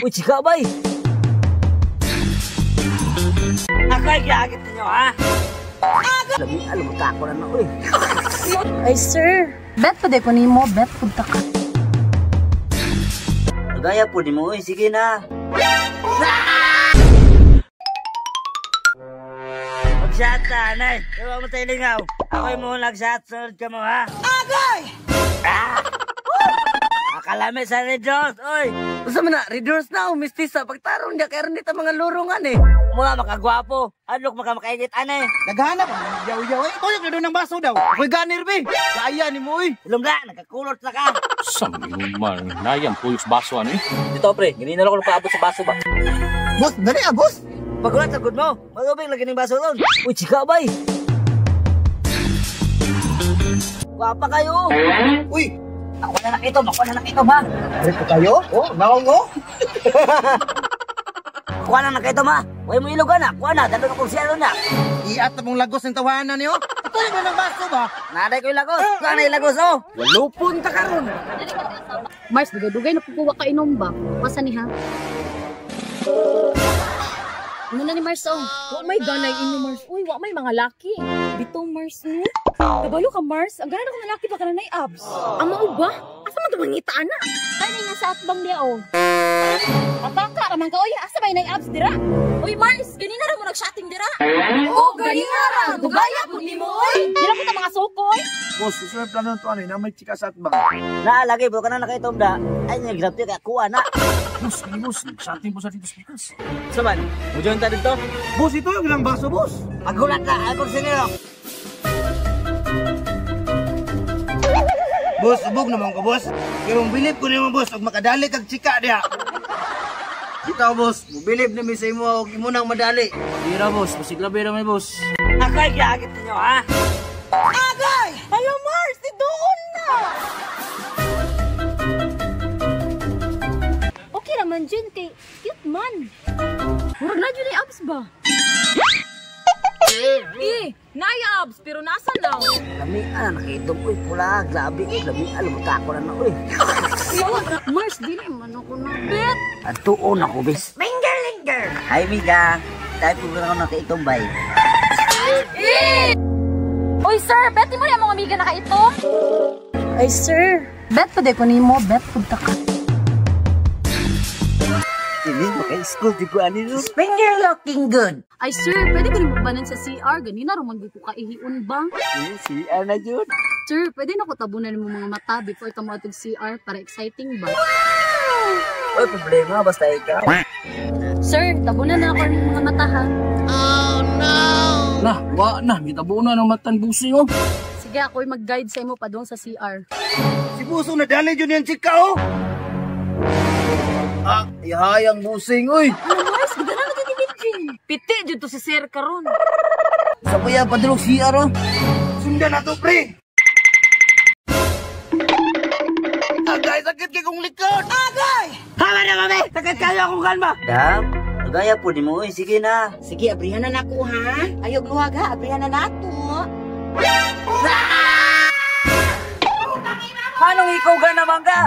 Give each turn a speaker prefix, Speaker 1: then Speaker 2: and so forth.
Speaker 1: Uy, chika bay! Ako'y gagit ninyo, ha? Lami, alam mo tako na uy.
Speaker 2: Ay, sir. Bet pa de ko ni mo. Bet punta ka.
Speaker 1: Gaya po ni mo, uy. Sige na. Mag-shot ka, anay. Diba mo tayo lingaw? Ako'y mo nag-shot. Sunod ka mo, ha? Agay! Akalami sa Red Horse, oy! Gusto mo na, Red Horse na, mistisa. Pagtarong niya, kaya rin dito mga lurungan eh. Mula makagwapo, adlok makamakainit, anay.
Speaker 3: Naghanap ang yaw-yaw eh. Tuyok na doon ng baso daw. Ako'y ganir be. Kaya ni mo eh.
Speaker 1: Ilong na, nagkakulot na ka.
Speaker 4: Samyuman, nayang puyos baso ano eh.
Speaker 1: Dito pre, ganina lang ako paabot sa baso ba?
Speaker 3: Boss, dali ah, boss.
Speaker 1: Pagulat sa good mo, magubing lagi ng baso doon. Uy, chika bay! Wapa kayo!
Speaker 3: Uy,
Speaker 1: ako na nakitom ha?
Speaker 3: rito kayo? Oh, naong mo?
Speaker 1: Kuha na nakitom ha? Huwag mo ilugan na, kuha na, dalo na kong siyalo na.
Speaker 3: Iat na mong lagos ng tawanan niyo. Tuyok na ng baso ba?
Speaker 1: Naday ko yung lagos, kuha na yung lagos oh.
Speaker 3: Walupon ta karon.
Speaker 2: Mars, dugay-dugay na pupuwa ka inom ba? Masa ni ha? Ano na ni Mars, oh?
Speaker 5: Wa may ganay inyo, Mars. Uy, wa may mga laki. Bito, Mars, no? Kabalo ka, Mars. Ang gana ko na laki pa ka na abs.
Speaker 2: Amo ba? Asa man ito mangita na?
Speaker 5: Kaya nga sa atbang niya, oh. Ataka, ramang ka, oy. Asa may na abs, dira? Uy, Mars, ganina ra mo nag-shotting, dira?
Speaker 2: Oh, ganina ra. Dugaya po ni mo, oy.
Speaker 5: Dira mo ta mga sukoy.
Speaker 3: Boss, susunod plano to ano, na may chika sa atbang.
Speaker 1: Naalagay, bro ka na nakitom da. Ay, nag-grabti kaya kuha na.
Speaker 4: Boss, boss, nagsanting po sa dito speakers.
Speaker 1: Saman, mudiyon ta dito.
Speaker 3: Boss, ito yung ilang baso, boss.
Speaker 1: Pagulat ka, ay kong siniro.
Speaker 3: Boss, ubog naman ko, boss. Pero bilib ko naman, boss, huwag makadali kag chika diya. Ito, boss, bilib na may sa imo, huwag mo nang madali.
Speaker 4: Bira boss, masiglabi na may boss.
Speaker 1: Ako'y gagit ninyo, ha? Agay!
Speaker 5: Hello, Mars, doon na. Okay naman dyan, kay cute man. Murag na dyan abs ba? Naya abs, pero nasa na?
Speaker 1: Lami, nakitom, uy, pula, grabe, lami, alam mo tako na uy.
Speaker 2: Mars, dili man ako na. Bet!
Speaker 1: At tuon ako, bis. Linger! Hi, Miga. Tayo po na ako nakitom, bay.
Speaker 5: Uy, sir, beti mo yung mga amiga na kaitom?
Speaker 2: Ay, sir. Bet pa de ko ni mo. Bet punta ka.
Speaker 1: Hindi, maka-school, di ko ano. Finger looking good.
Speaker 2: Ay, sir, pwede ko rin magbanan sa CR. Ganina, roman ko kaihiun ba?
Speaker 1: Si Ana Jun.
Speaker 2: Sir, pwede na ko tabunan mo mga mata before ka mo atong CR para exciting ba?
Speaker 1: Uy, problema, basta ikaw.
Speaker 2: Sir, tabunan na ako ng mga mata ha.
Speaker 4: Nah, wa na, gitabo na ng matan busing oh.
Speaker 2: Sige, ako'y mag-guide sa imo pa doon sa CR.
Speaker 3: Si Buso na dali dyan yan chika, oh. Ah, ihayang busing, uy.
Speaker 5: Ano, Mars, ganda na nagkikibidjin. Piti, dyan to si sir karon.
Speaker 1: Sa kuya, padulog si Aro.
Speaker 3: Sundan na to, pre. Agay, sakit kay kong likod. Agay!
Speaker 1: Hama na, mami! Sakit kayo akong kalma! Dam, nagaya po di mo, sige na.
Speaker 6: Sige, abrihan na nako ha. Ayog luwag ha, abrihan na nato.
Speaker 1: Anong ikaw ka naman ka?